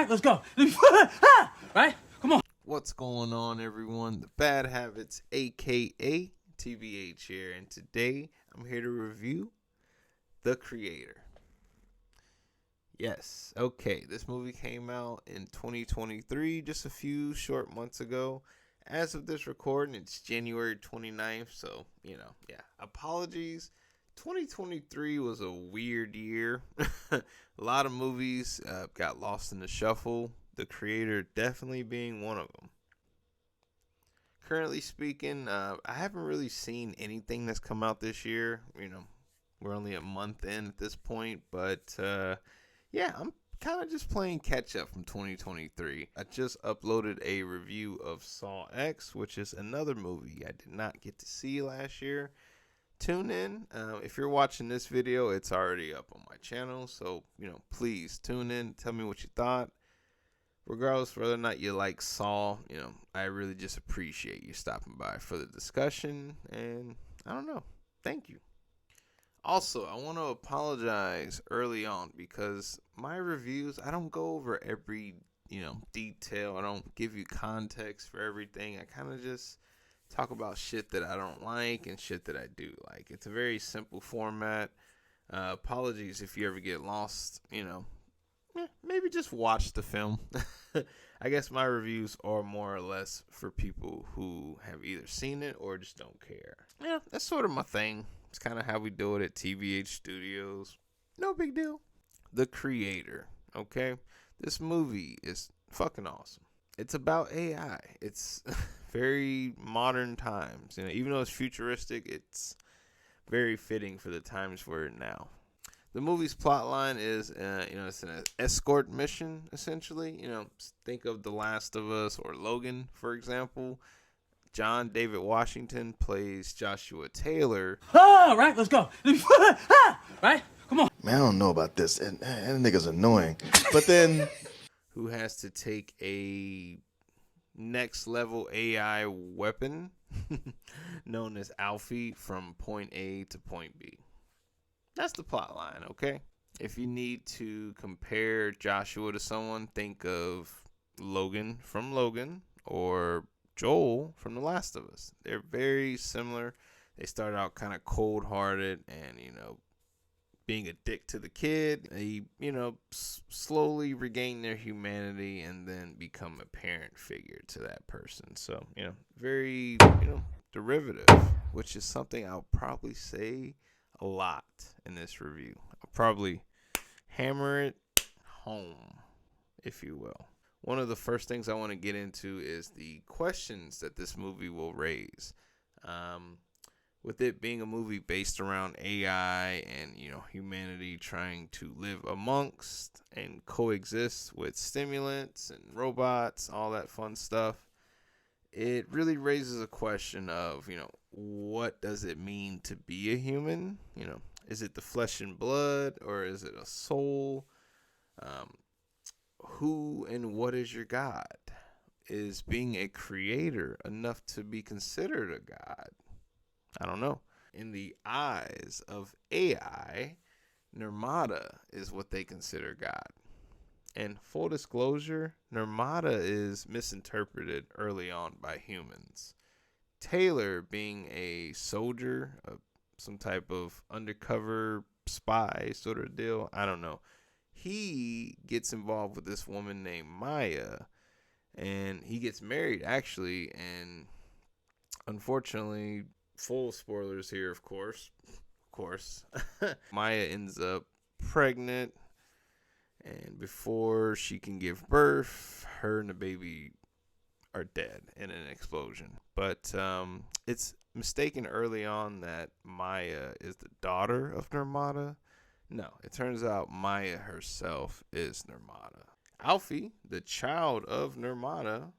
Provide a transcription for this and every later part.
right, let's go. Right? Come on. What's going on, everyone? The Bad Habits, aka TBH here, and today I'm here to review The Creator. Yes, okay, this movie came out in 2023, just a few short months ago. As of this recording, it's January 29th, so, apologies. 2023 was a weird year. A lot of movies got lost in the shuffle. The Creator definitely being one of them. Currently speaking, I haven't really seen anything that's come out this year. We're only a month in at this point, but I'm kind of just playing catch up from 2023. I just uploaded a review of Saw X, which is another movie I did not get to see last year. Tune in. If you're watching this video, it's already up on my channel, so please tune in, tell me what you thought. Regardless of whether or not you like Saw, I really just appreciate you stopping by for the discussion, and I don't know, thank you. Also, I want to apologize early on because my reviews, I don't go over every, detail. I don't give you context for everything. I kind of just talk about shit that I don't like and shit that I do like. It's a very simple format. Apologies if you ever get lost, maybe just watch the film. I guess my reviews are more or less for people who have either seen it or just don't care. Yeah, that's sort of my thing. It's kind of how we do it at TVH Studios. No big deal. The Creator, okay? This movie is fucking awesome. It's about AI. It's very modern times. Even though it's futuristic, it's very fitting for the times we're in now. The movie's plot line is, it's an escort mission, essentially. Think of The Last of Us or Logan, for example. John David Washington plays Joshua Taylor. All right, let's go. Right? Come on. Man, I don't know about this. And that nigga's annoying. But then, who has to take a next level AI weapon known as Alfie from point A to point B. That's the plot line, okay? If you need to compare Joshua to someone, think of Logan from Logan or Joel from The Last of Us. They're very similar. They start out kind of cold-hearted and, being a dick to the kid. They, slowly regain their humanity and then become a parent figure to that person. So, very, derivative, which is something I'll probably say a lot in this review. I'll probably hammer it home, if you will. One of the first things I want to get into is the questions that this movie will raise. With it being a movie based around AI and, humanity trying to live amongst and coexist with stimulants and robots, all that fun stuff, it really raises a question of, what does it mean to be a human? Is it the flesh and blood or is it a soul? Who and what is your God? Is being a creator enough to be considered a God? I don't know. In the eyes of AI, Nirmata is what they consider God. And full disclosure, Nirmata is misinterpreted early on by humans. Taylor, being a soldier, some type of undercover spy sort of deal, I don't know. He gets involved with this woman named Maya, and he gets married, actually, and unfortunately, full spoilers here, of course, Maya ends up pregnant, and before she can give birth, her and the baby are dead in an explosion. But it's mistaken early on that Maya is the daughter of Nirmata. No, it turns out Maya herself is Nirmata. Alfie, the child of Nirmata,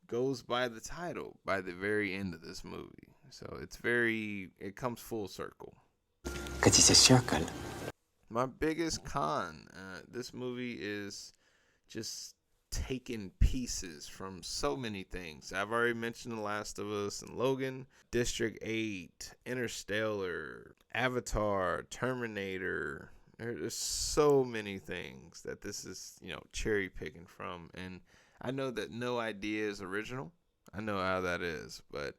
goes by the title by the very end of this movie. So it comes full circle. C'est a circle. My biggest con, this movie is just taking pieces from so many things. I've already mentioned The Last of Us and Logan, District 8, Interstellar, Avatar, Terminator, There's so many things that this is, cherry picking from. And I know that no idea is original. I know how that is. But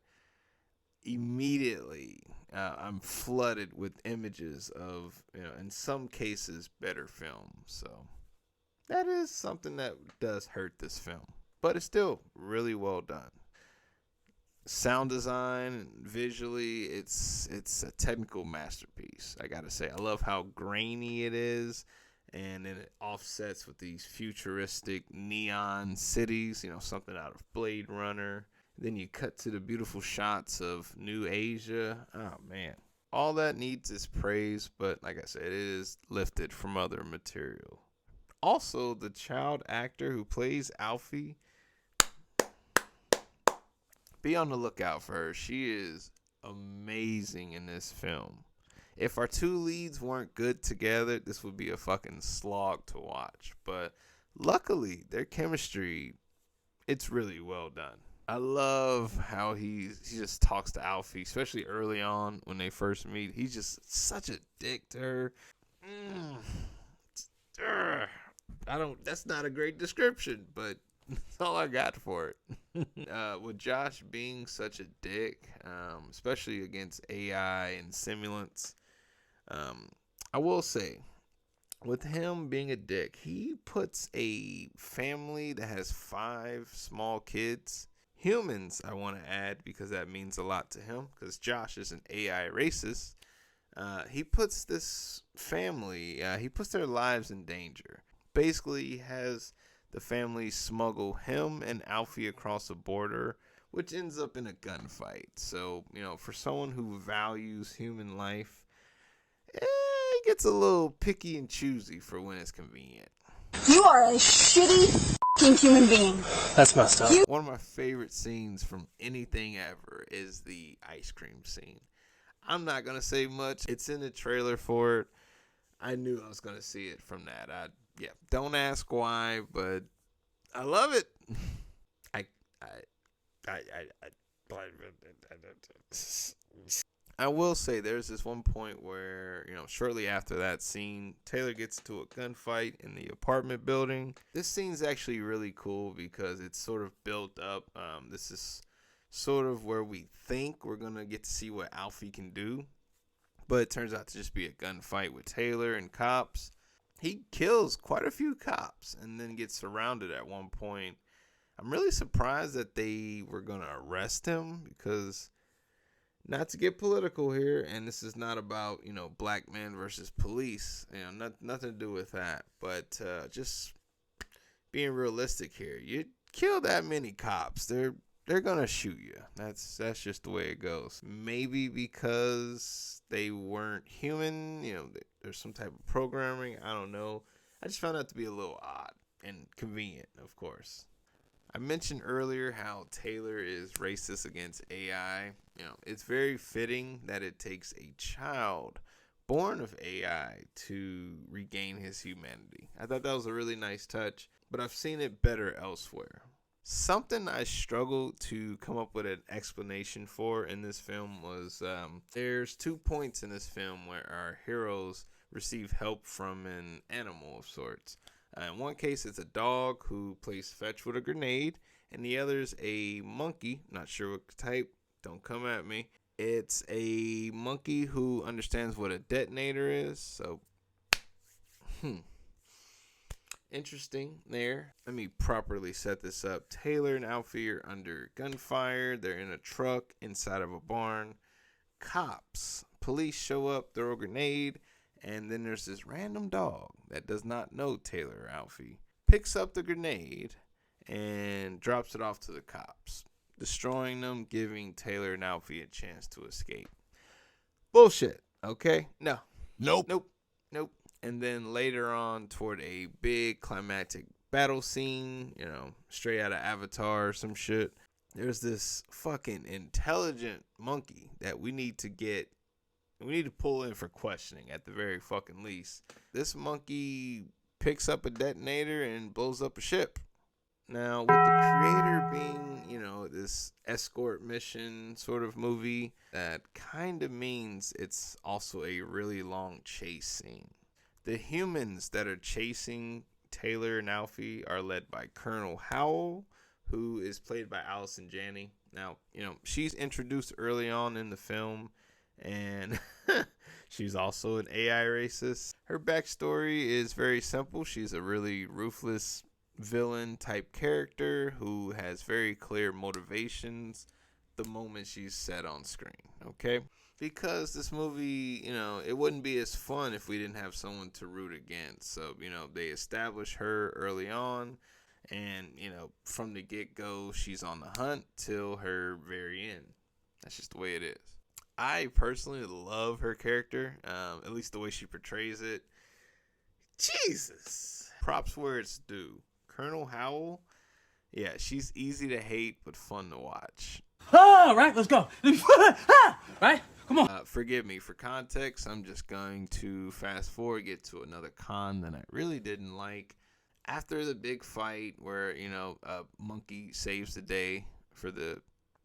immediately, I'm flooded with images of, in some cases, better films. So that is something that does hurt this film. But it's still really well done. Sound design, visually, it's a technical masterpiece. I gotta say, I love how grainy it is, and then it offsets with these futuristic neon cities, something out of Blade Runner. Then you cut to the beautiful shots of New Asia. Oh man, all that needs is praise, but like I said, it is lifted from other material. Also, the child actor who plays Alfie, be on the lookout for her. She is amazing in this film. If our two leads weren't good together, this would be a fucking slog to watch. But luckily, their chemistry, it's really well done. I love how he just talks to Alfie, especially early on when they first meet. He's just such a dick to her. That's not a great description, but that's all I got for it. With Josh being such a dick, especially against AI and simulants, I will say, with him being a dick, he puts a family that has 5 small kids, humans, I want to add, because that means a lot to him, because Josh is an AI racist. He puts this family, he puts their lives in danger. Basically, he has the family smuggle him and Alfie across the border, which ends up in a gunfight. So, for someone who values human life, he gets a little picky and choosy for when it's convenient. You are a shitty f***ing human being. That's messed up. One of my favorite scenes from anything ever is the ice cream scene. I'm not going to say much. It's in the trailer for it. I knew I was going to see it from that. Don't ask why, but I love it. I will say there's this one point where, shortly after that scene, Taylor gets into a gunfight in the apartment building. This scene's actually really cool because it's sort of built up. This is sort of where we think we're going to get to see what Alfie can do. But it turns out to just be a gunfight with Taylor and cops. He kills quite a few cops and then gets surrounded at one point. I'm really surprised that they were going to arrest him because, not to get political here, and this is not about, black men versus police, nothing to do with that, but just being realistic here. You kill that many cops, they're gonna shoot you. That's just the way it goes. Maybe because they weren't human, there's some type of programming, I don't know. I just found that to be a little odd and convenient, of course. I mentioned earlier how Taylor is racist against AI. It's very fitting that it takes a child born of AI to regain his humanity. I thought that was a really nice touch, but I've seen it better elsewhere. Something I struggled to come up with an explanation for in this film was there's 2 points in this film where our heroes receive help from an animal of sorts. In one case, it's a dog who plays fetch with a grenade, and the other's a monkey, not sure what type, don't come at me. It's a monkey who understands what a detonator is, so, interesting there. Let me properly set this up. Taylor and Alfie are under gunfire. They're in a truck inside of a barn. Police show up, throw a grenade, and then there's this random dog that does not know Taylor or Alfie, picks up the grenade and drops it off to the cops, destroying them, giving Taylor and Alfie a chance to escape. Bullshit, okay? No. Nope. And then later on, toward a big climactic battle scene, straight out of Avatar or some shit, there's this fucking intelligent monkey that we need to pull in for questioning at the very fucking least. This monkey picks up a detonator and blows up a ship. Now, with the creator being, this escort mission sort of movie, that kind of means it's also a really long chase scene. The humans that are chasing Taylor and Alfie are led by Colonel Howell, who is played by Allison Janney. Now, she's introduced early on in the film, and she's also an AI racist. Her backstory is very simple. She's a really ruthless villain type character who has very clear motivations the moment she's set on screen, okay? Because this movie, it wouldn't be as fun if we didn't have someone to root against. So, they established her early on, and, from the get-go, she's on the hunt till her very end. That's just the way it is. I personally love her character, at least the way she portrays it. Jesus. Props where it's due. Colonel Howell, yeah, she's easy to hate but fun to watch. All right, let's go. Right? Come on. Forgive me, for context, I'm just going to fast forward, get to another con that I really didn't like. After the big fight where, Monkey saves the day for the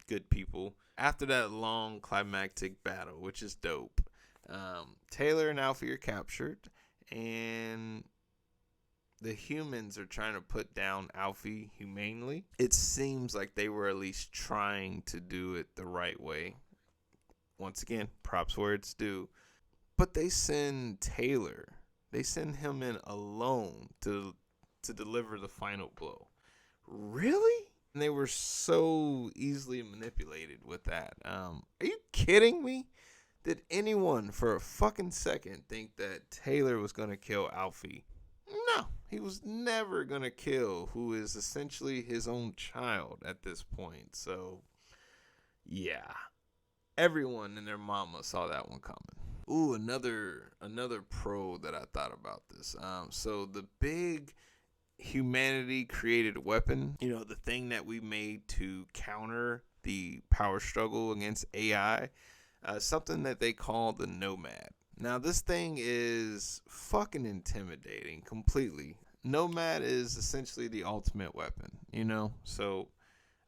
good people, after that long climactic battle, which is dope, Taylor and Alfie are captured, and the humans are trying to put down Alfie humanely. It seems like they were at least trying to do it the right way. Once again, props where it's due. But they send Taylor. They send him in alone to deliver the final blow. Really? And they were so easily manipulated with that. Are you kidding me? Did anyone for a fucking second think that Taylor was going to kill Alfie? No, he was never going to kill who is essentially his own child at this point. So, yeah. Everyone and their mama saw that one coming. Ooh, another pro that I thought about this. So the big humanity created weapon, the thing that we made to counter the power struggle against AI, something that they call the Nomad. Now, this thing is fucking intimidating completely. Nomad is essentially the ultimate weapon, So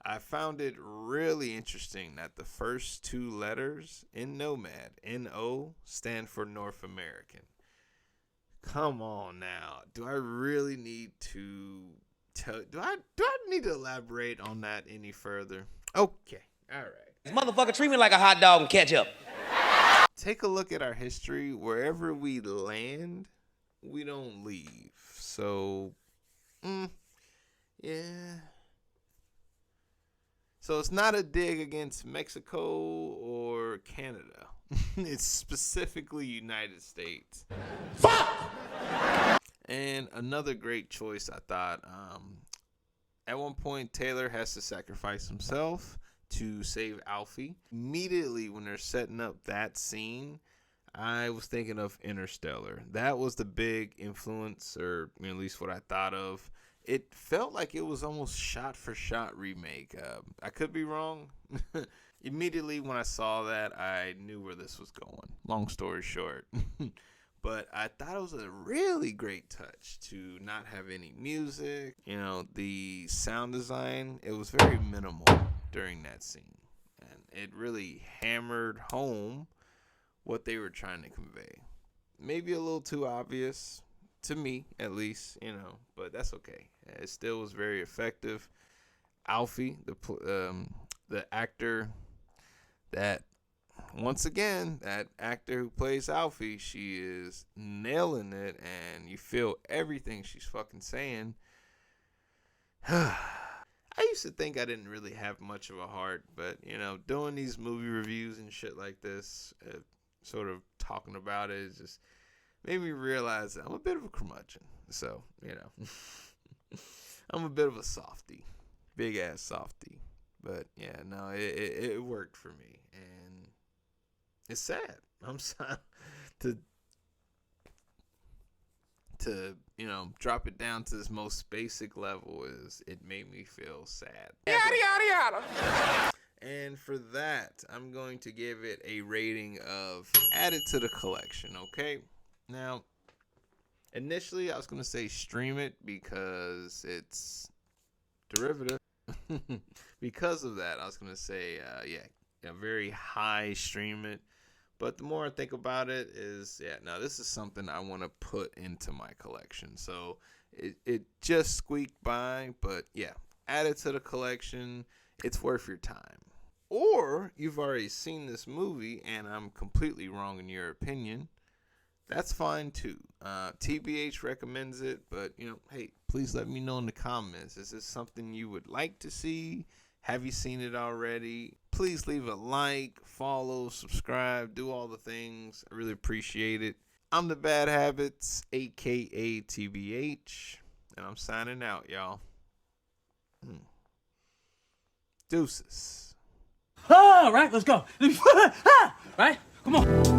I found it really interesting that the first two letters in Nomad, N-O, stand for North American. Come on now. Do I really need to do I need to elaborate on that any further? Okay. All right. This motherfucker treat me like a hot dog and ketchup. Take a look at our history. Wherever we land, we don't leave. So, yeah. So it's not a dig against Mexico or Canada. It's specifically United States. Fuck! And another great choice, I thought. At one point, Taylor has to sacrifice himself to save Alfie. Immediately when they're setting up that scene, I was thinking of Interstellar. That was the big influence, or at least what I thought of. It felt like it was almost shot-for-shot remake. I could be wrong. Immediately when I saw that, I knew where this was going. Long story short. But I thought it was a really great touch to not have any music. The sound design, it was very minimal during that scene. And it really hammered home what they were trying to convey. Maybe a little too obvious. To me, at least, but that's okay. It still was very effective. Alfie, the actor that, once again, that actor who plays Alfie, she is nailing it, and you feel everything she's fucking saying. I used to think I didn't really have much of a heart, but, doing these movie reviews and shit like this, sort of talking about it, is just made me realize that I'm a bit of a curmudgeon. So, I'm a bit of a softie. Big ass softie. But, yeah, no, it worked for me. And it's sad. I'm sorry to drop it down to this most basic level is it made me feel sad. Yada, yada, yada. And for that, I'm going to give it a rating of add it to the collection, okay? Now, initially, I was going to say stream it because it's derivative. Because of that, I was going to say, very high stream it. But the more I think about it is, yeah, now this is something I want to put into my collection. So it just squeaked by, but yeah, add it to the collection. It's worth your time. Or you've already seen this movie and I'm completely wrong in your opinion. That's fine too. TBH recommends it, but hey, please let me know in the comments. Is this something you would like to see? Have you seen it already? Please leave a like, follow, subscribe, do all the things. I really appreciate it. I'm the Bad Habits, aka TBH, and I'm signing out, y'all. Deuces. All right, let's go. Right? Come on.